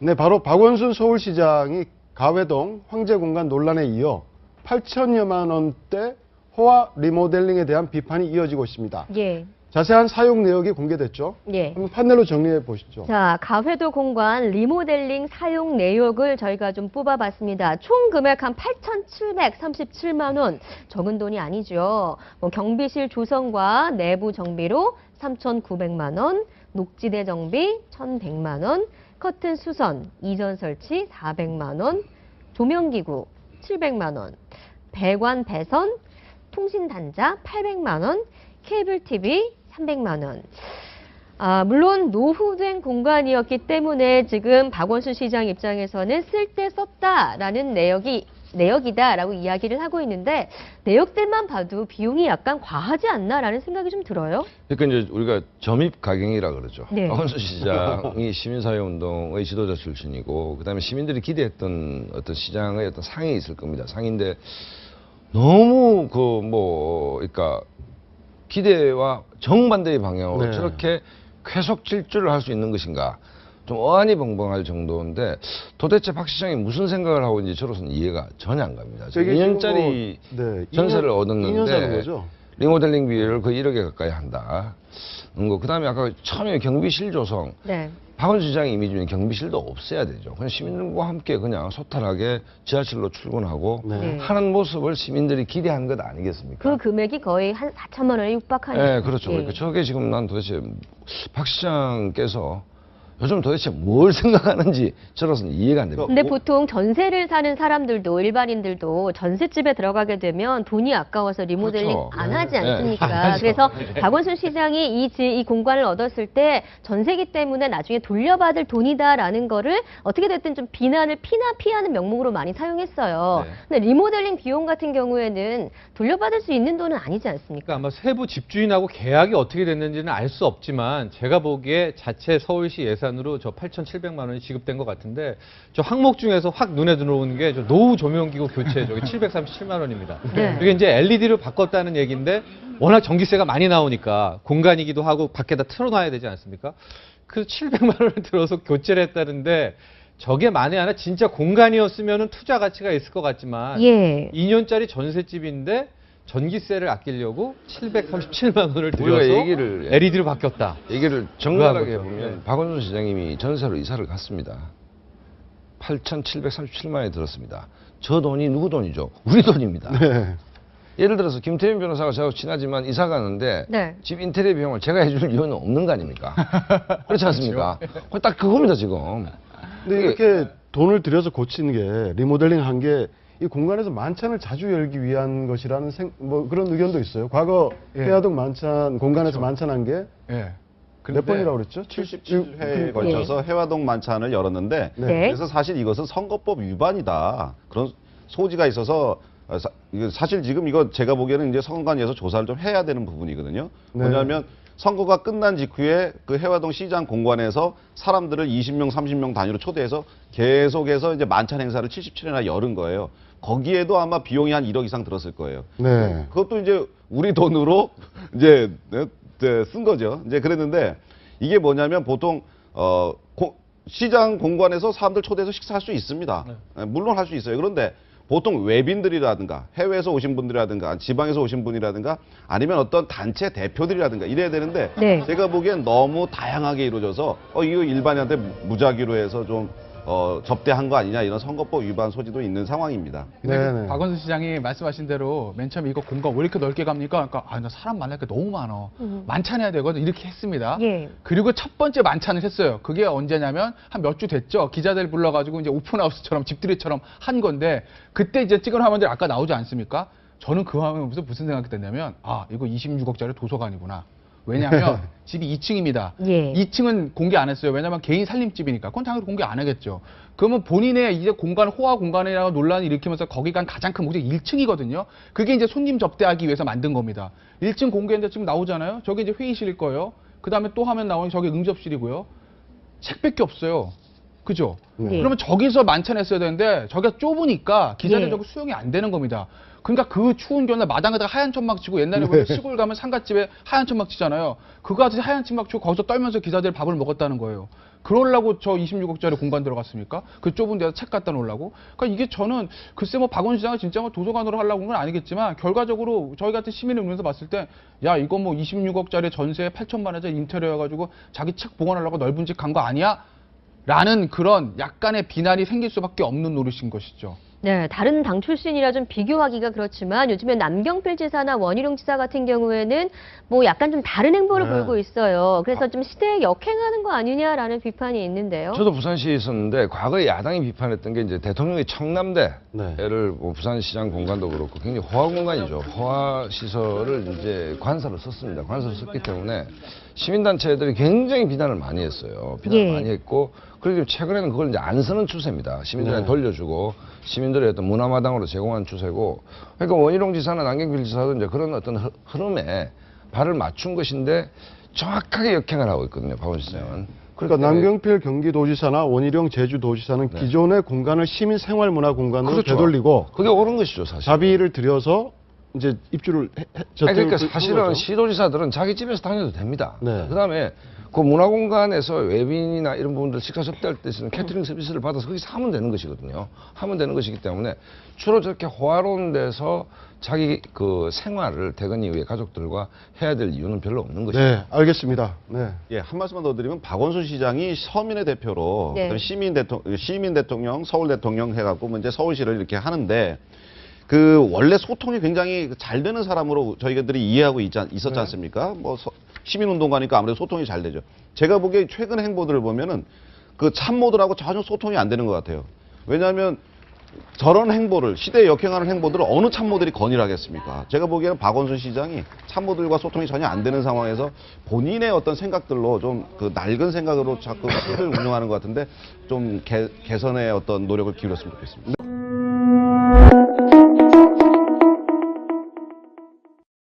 네, 바로 박원순 서울시장이 가회동 황제공간 논란에 이어 8천여만 원대 호화 리모델링에 대한 비판이 이어지고 있습니다. 예. 자세한 사용 내역이 공개됐죠. 예. 한번 판넬로 정리해 보시죠. 자, 가회도 공간 리모델링 사용 내역을 저희가 좀 뽑아봤습니다. 총 금액 한 8,737만 원. 적은 돈이 아니죠. 경비실 조성과 내부 정비로 3,900만 원, 녹지대 정비 1,100만 원, 커튼 수선, 이전 설치 400만 원, 조명기구 700만 원, 배관 배선, 통신 단자 800만 원, 케이블 TV 300만 원. 물론 노후된 공간이었기 때문에 지금 박원순 시장 입장에서는 쓸 때 썼다라는 내역이다라고 이야기를 하고 있는데 내역들만 봐도 비용이 약간 과하지 않나라는 생각이 좀 들어요. 그러니까 이제 우리가 점입 가경이라 그러죠. 네. 박원순 시장이 시민사회운동의 지도자 출신이고 그다음에 시민들이 기대했던 어떤 시장의 어떤 상이 있을 겁니다. 상인데 너무 그러니까 기대와 정반대의 방향으로 네. 저렇게 계속 질주를 할 수 있는 것인가 좀 어안이 벙벙할 정도인데 도대체 박 시장이 무슨 생각을 하고 있는지 저로서는 이해가 전혀 안 갑니다. 저게 2년짜리 네, 전세를 2년 사는 얻었는데 거죠? 리모델링 비율을 거의 1억에 가까이 한다. 그다음에 아까 처음에 경비실 조성. 네. 박원순 시장의 이미지 중에 경비실도 없애야 되죠. 그냥 시민들과 함께 그냥 소탈하게 지하철로 출근하고 네. 하는 모습을 시민들이 기대한 것 아니겠습니까? 그 금액이 거의 한 4천만 원에 육박하는. 네, 그렇죠. 예. 그러니까 저게 지금 난 도대체 박 시장께서 요즘 도대체 뭘 생각하는지 저로서는 이해가 안 됩니다. 근데 보통 전세를 사는 사람들도 일반인들도 전셋집에 들어가게 되면 돈이 아까워서 리모델링 그렇죠. 안 하지 네. 않습니까? 네. 안 하죠. 그래서 박원순 시장이 이 공간을 얻었을 때 전세기 때문에 나중에 돌려받을 돈이다라는 거를 어떻게 됐든 좀 비난을 피하는 명목으로 많이 사용했어요. 네. 근데 리모델링 비용 같은 경우에는 돌려받을 수 있는 돈은 아니지 않습니까? 그러니까 아마 세부 집주인하고 계약이 어떻게 됐는지는 알 수 없지만 제가 보기에 자체 서울시 예산으로 저 8,700만 원이 지급된 것 같은데 저 항목 중에서 확 눈에 들어오는 게 저 노후 조명기구 교체 저기 737만 원입니다. 네. 이게 이제 LED로 바꿨다는 얘기인데 워낙 전기세가 많이 나오니까 공간이기도 하고 밖에다 틀어놔야 되지 않습니까? 그 700만 원을 들어서 교체를 했다는데 저게 만에 하나 진짜 공간이었으면 투자 가치가 있을 것 같지만 예. 2년짜리 전셋집인데 전기세를 아끼려고 737만 원을 우리가 들여서 얘기를 LED로 바뀌었다. 얘기를 정갈하게 거죠. 해보면 네. 박원순 시장님이 전세로 이사를 갔습니다. 8,737만 원이 들었습니다. 저 돈이 누구 돈이죠? 우리 돈입니다. 네. 예를 들어서 김태현 변호사가 저하고 친하지만 이사 가는데 네. 집 인테리어 비용을 제가 해줄 이유는 없는 거 아닙니까? 그렇지 않습니까? 딱 그겁니다 지금. 근데 이렇게 돈을 들여서 고치는 게 리모델링 한 게 이 공간에서 만찬을 자주 열기 위한 것이라는 그런 의견도 있어요. 과거 예. 해화동 만찬 공간에서 만찬한 게 몇 예. 근데 번이라고 그랬죠? 77회에 걸쳐서 해화동 만찬을 열었는데 네. 네. 그래서 사실 이것은 선거법 위반이다. 그런 소지가 있어서 사실 지금 이거 제가 보기에는 이제 선관위에서 조사를 좀 해야 되는 부분이거든요. 네. 뭐냐면 선거가 끝난 직후에 그 해화동 시장 공간에서 사람들을 20명, 30명 단위로 초대해서 계속해서 이제 만찬 행사를 77회나 열은 거예요. 거기에도 아마 비용이 한 1억 이상 들었을 거예요. 네. 그것도 이제 우리 돈으로 이제 쓴 거죠. 이제 그랬는데 이게 뭐냐면 보통 시장 공간에서 사람들 초대해서 식사할 수 있습니다. 물론 할 수 있어요. 그런데 보통 외빈들이라든가 해외에서 오신 분들이라든가 지방에서 오신 분이라든가 아니면 어떤 단체 대표들이라든가 이래야 되는데 네. 제가 보기엔 너무 다양하게 이루어져서 이거 일반인한테 무작위로 해서 좀 접대한 거 아니냐 이런 선거법 위반 소지도 있는 상황입니다. 근데 네네. 박원순 시장이 말씀하신 대로 맨 처음에 이거 공간 왜 이렇게 넓게 갑니까? 그러니까 나 사람 만날 게 너무 많아. 만찬해야 되거든. 이렇게 했습니다. 예. 그리고 첫 번째 만찬을 했어요. 그게 언제냐면 한 몇 주 됐죠. 기자들 불러가지고 이제 오픈하우스처럼 집들이처럼 한 건데 그때 이제 찍은 화면들이 아까 나오지 않습니까? 저는 그 화면 보면서 무슨 생각이 됐냐면 이거 26억짜리 도서관이구나. 왜냐하면 집이 2층입니다. 예. 2층은 공개 안 했어요. 왜냐하면 개인 살림집이니까. 그건 당연히 공개 안 하겠죠. 그러면 본인의 이제 공간, 호화 공간이라고 논란을 일으키면서 거기가 가장 큰 목적이 1층이거든요. 그게 이제 손님 접대하기 위해서 만든 겁니다. 1층 공개했는데 지금 나오잖아요. 저게 이제 회의실일 거예요. 그 다음에 또 화면 나오니 저게 응접실이고요. 책밖에 없어요. 그죠? 네. 그러면 저기서 만찬했어야 되는데 저기가 좁으니까 기자들 예. 저거 수용이 안 되는 겁니다. 그러니까 그 추운 겨울날 마당에다가 하얀 천막 치고 옛날에 우리 시골 가면 상갓집에 하얀 천막 치잖아요. 그거 같이 하얀 천막 치고 거기서 떨면서 기자들 밥을 먹었다는 거예요. 그러려고 저 26억짜리 공간 들어갔습니까? 그 좁은 데서 책 갖다 놓으려고? 그러니까 이게 저는 글쎄 뭐 박원순 시장을 진짜 뭐 도서관으로 하려고 한 건 아니겠지만 결과적으로 저희 같은 시민을 보면서 봤을 때 야 이거 뭐 26억짜리 전세에 8천만 원짜리 인테리어 해가지고 자기 책 보관하려고 넓은 집 간 거 아니야? 라는 그런 약간의 비난이 생길 수밖에 없는 노릇인 것이죠. 네, 다른 당 출신이라 좀 비교하기가 그렇지만 요즘에 남경필 지사나 원희룡 지사 같은 경우에는 뭐 약간 좀 다른 행보를 네. 보이고 있어요. 그래서 좀 시대에 역행하는 거 아니냐라는 비판이 있는데요. 저도 부산시에 있었는데 과거에 야당이 비판했던 게 이제 대통령의 청남대를 네. 뭐 부산시장 공간도 그렇고 굉장히 호화 공간이죠. 호화 시설을 이제 관사로 썼습니다. 관사로 썼기 때문에 시민단체들이 굉장히 비난을 많이 했어요. 비난을 예. 많이 했고 그리고 최근에는 그걸 이제 안 쓰는 추세입니다. 시민들한테 네. 돌려주고 시민들의 어떤 문화마당으로 제공한 추세고 그러니까 원희룡 지사나 남경필 지사도 이제 그런 어떤 흐름에 발을 맞춘 것인데 정확하게 역행을 하고 있거든요. 박원순 시장은. 그러니까 남경필 경기도지사나 원희룡 제주도지사는 네. 기존의 공간을 시민 생활 문화 공간으로 그렇죠. 되돌리고 그게 옳은 것이죠, 사실. 자비를 들여서 이제 입주를 아니, 그러니까 한 사실은 거죠. 시도지사들은 자기 집에서 다녀도 됩니다. 네. 그다음에 그 문화공간에서 외빈이나 이런 부분들 식사 접대할 때 쓰는 캐터링 서비스를 받아서 거기서 하면 되는 것이거든요. 하면 되는 것이기 때문에 주로 저렇게 호화로운 데서 자기 그 생활을 퇴근 이후에 가족들과 해야 될 이유는 별로 없는 것이죠. 네, 알겠습니다. 네. 예, 한 말씀만 더 드리면 박원순 시장이 서민의 대표로 네. 그다음에 시민 대통령, 서울 대통령 해갖고 뭐 이제 서울시를 이렇게 하는데 그 원래 소통이 굉장히 잘 되는 사람으로 저희들이 이해하고 있었지 않습니까? 뭐 시민운동가니까 아무래도 소통이 잘 되죠. 제가 보기에 최근 행보들을 보면은 그 참모들하고 전혀 소통이 안 되는 것 같아요. 왜냐하면 저런 행보를 시대에 역행하는 행보들을 어느 참모들이 건의하겠습니까? 제가 보기에는 박원순 시장이 참모들과 소통이 전혀 안 되는 상황에서 본인의 어떤 생각들로 좀 그 낡은 생각으로 자꾸 시를 운영하는 것 같은데 좀 개선의 어떤 노력을 기울였으면 좋겠습니다.